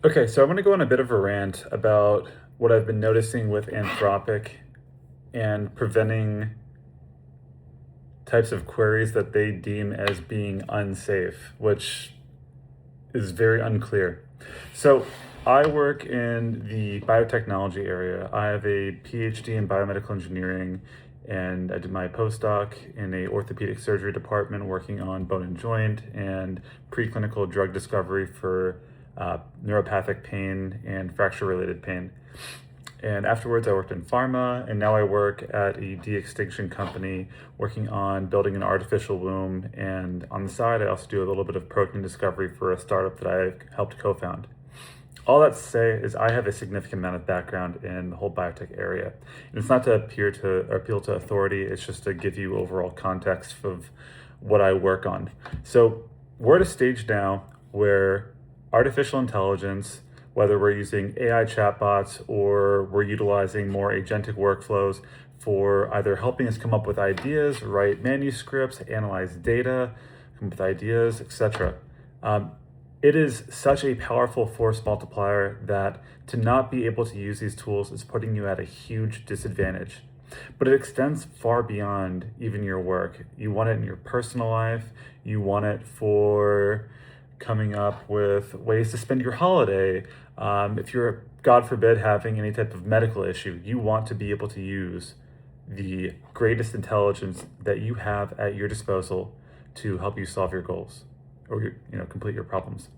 Okay, so I'm going to go on a bit of a rant about what I've been noticing with Anthropic and preventing types of queries that they deem as being unsafe, which is very unclear. So, I work in the biotechnology area. I have a PhD in biomedical engineering, and I did my postdoc in a orthopedic surgery department working on bone and joint and preclinical drug discovery for neuropathic pain and fracture-related pain. And afterwards, I worked in pharma, and now I work at a de-extinction company working on building an artificial womb. And on the side, I also do a little bit of protein discovery for a startup that I helped co-found. All that to say is I have a significant amount of background in the whole biotech area. And it's not to appeal to authority, it's just to give you overall context of what I work on. So we're at a stage now where artificial intelligence, whether we're using AI chatbots or we're utilizing more agentic workflows for either helping us come up with ideas, write manuscripts, analyze data, come up with ideas, etc. It is such a powerful force multiplier that to not be able to use these tools is putting you at a huge disadvantage. But it extends far beyond even your work. You want it in your personal life, you want it for coming up with ways to spend your holiday. If you're, God forbid, having any type of medical issue, you want to be able to use the greatest intelligence that you have at your disposal to help you solve your goals or complete your problems.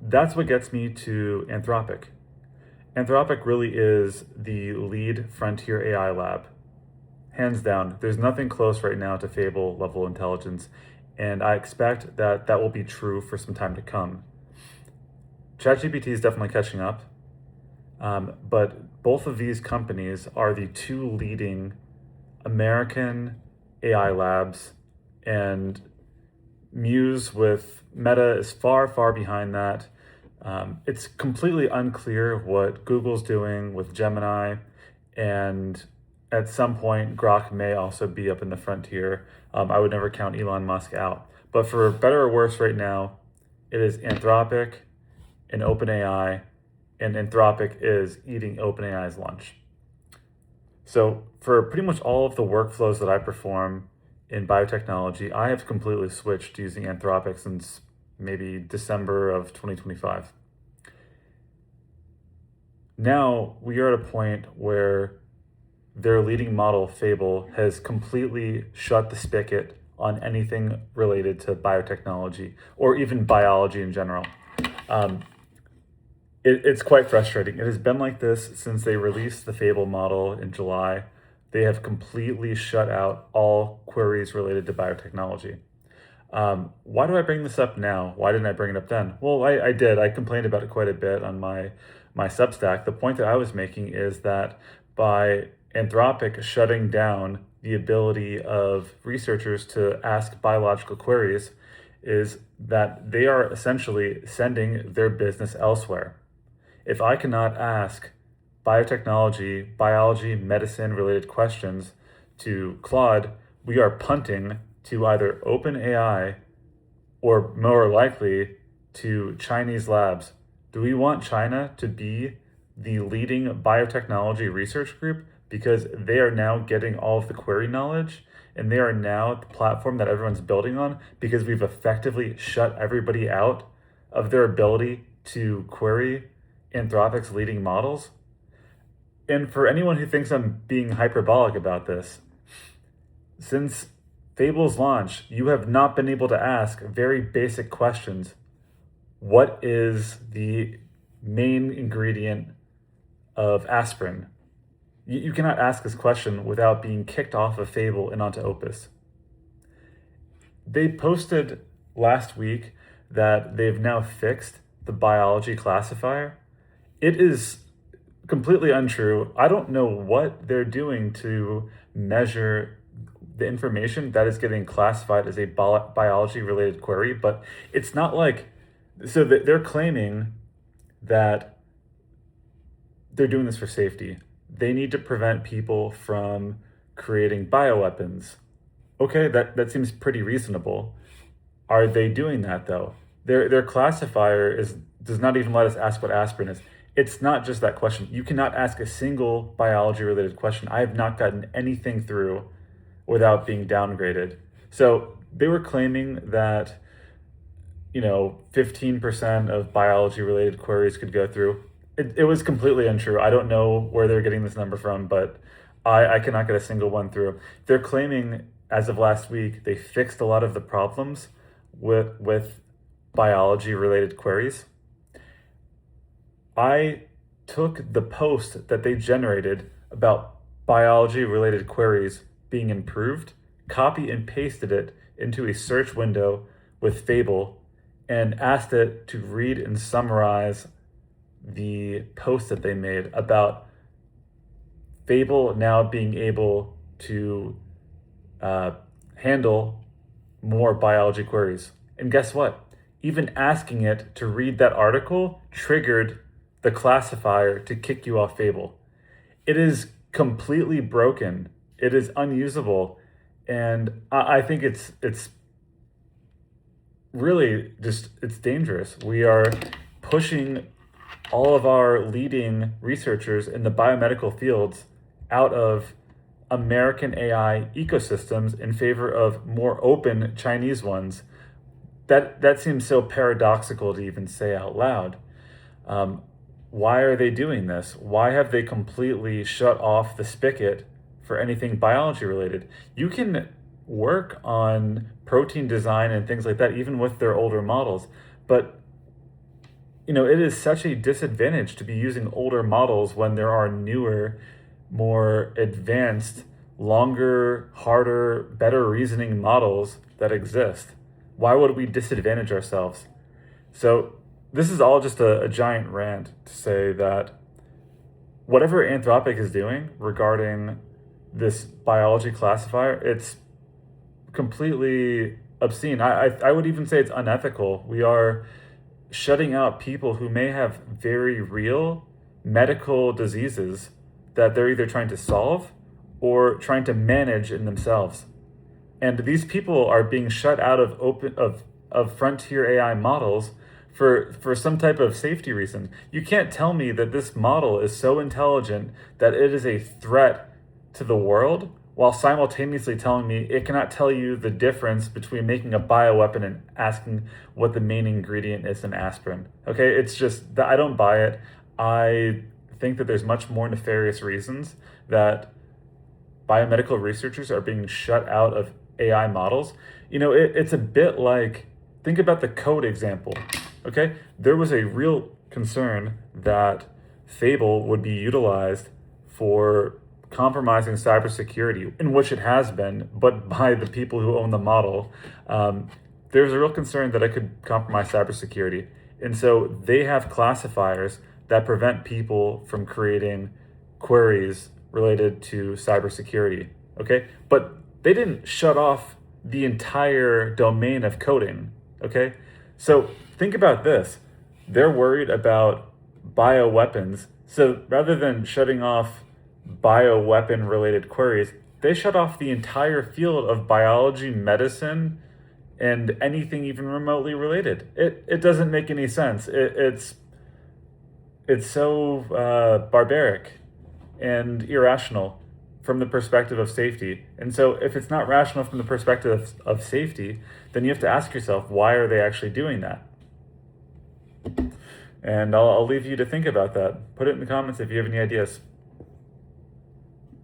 That's what gets me to Anthropic. Anthropic really is the lead frontier AI lab. Hands down, there's nothing close right now to Fable level intelligence, and I expect that that will be true for some time to come. ChatGPT is definitely catching up, but both of these companies are the two leading American AI labs, and Muse with Meta is far, far behind that. It's completely unclear what Google's doing with Gemini, and at some point, Grok may also be up in the frontier. I would never count Elon Musk out. But for better or worse, right now, it is Anthropic and OpenAI, and Anthropic is eating OpenAI's lunch. So for pretty much all of the workflows that I perform in biotechnology, I have completely switched to using Anthropic since maybe December of 2025. Now we are at a point where their leading model, Fable, has completely shut the spigot on anything related to biotechnology or even biology in general. Um, it's quite frustrating. It has been like this since they released the Fable model in July. They have completely shut out all queries related to biotechnology. Why do I bring this up now? Why didn't I bring it up then? Well, I did. I complained about it quite a bit on my Substack. The point that I was making is that by Anthropic shutting down the ability of researchers to ask biological queries, is that they are essentially sending their business elsewhere. If I cannot ask biotechnology, biology, medicine related questions to Claude, we are punting to either OpenAI or more likely to Chinese labs. Do we want China to be the leading biotechnology research group because they are now getting all of the query knowledge and they are now the platform that everyone's building on because we've effectively shut everybody out of their ability to query Anthropic's leading models? And for anyone who thinks I'm being hyperbolic about this, since Fable's launch, you have not been able to ask very basic questions. What is the main ingredient of aspirin? You cannot ask this question without being kicked off of Fable and onto Opus. They posted last week that they've now fixed the biology classifier. It is completely untrue. I don't know what they're doing to measure the information that is getting classified as a biology related query, but it's not like, so they're claiming that they're doing this for safety. They need to prevent people from creating bioweapons. Okay, that seems pretty reasonable. Are they doing that though? Their classifier is does not even let us ask what aspirin is. It's not just that question. You cannot ask a single biology related question. I have not gotten anything through without being downgraded. So they were claiming that, 15% of biology related queries could go through. It was completely untrue. I don't know where they're getting this number from, but I cannot get a single one through. They're claiming, as of last week, they fixed a lot of the problems with biology related queries. I took the post that they generated about biology related queries being improved, copy and pasted it into a search window with Fable, and asked it to read and summarize the post that they made about Fable now being able to handle more biology queries. And guess what? Even asking it to read that article triggered the classifier to kick you off Fable. It is completely broken. It is unusable. And I think it's really just, it's dangerous. We are pushing all of our leading researchers in the biomedical fields out of American AI ecosystems in favor of more open Chinese ones. That seems so paradoxical to even say out loud. Why are they doing this? Why have they completely shut off the spigot for anything biology related? You can work on protein design and things like that, even with their older models. But, it is such a disadvantage to be using older models when there are newer, more advanced, longer, harder, better reasoning models that exist. Why would we disadvantage ourselves? So this is all just a giant rant to say that whatever Anthropic is doing regarding this biology classifier, it's completely obscene. I would even say it's unethical. We are shutting out people who may have very real medical diseases that they're either trying to solve or trying to manage in themselves. And these people are being shut out of frontier AI models for some type of safety reason. You can't tell me that this model is so intelligent that it is a threat to the world while simultaneously telling me it cannot tell you the difference between making a bioweapon and asking what the main ingredient is in aspirin. Okay, it's just that I don't buy it. I think that there's much more nefarious reasons that biomedical researchers are being shut out of AI models. It's a bit like, think about the code example. Okay, there was a real concern that Fable would be utilized for compromising cybersecurity, in which it has been, but by the people who own the model. There's a real concern that it could compromise cybersecurity. And so they have classifiers that prevent people from creating queries related to cybersecurity. Okay, but they didn't shut off the entire domain of coding. Okay, so think about this. They're worried about bioweapons. So rather than shutting off bioweapon related queries, they shut off the entire field of biology, medicine, and anything even remotely related. It doesn't make any sense. It's so barbaric and irrational from the perspective of safety. And so if it's not rational from the perspective of safety, then you have to ask yourself, why are they actually doing that? And I'll leave you to think about that. Put it in the comments if you have any ideas.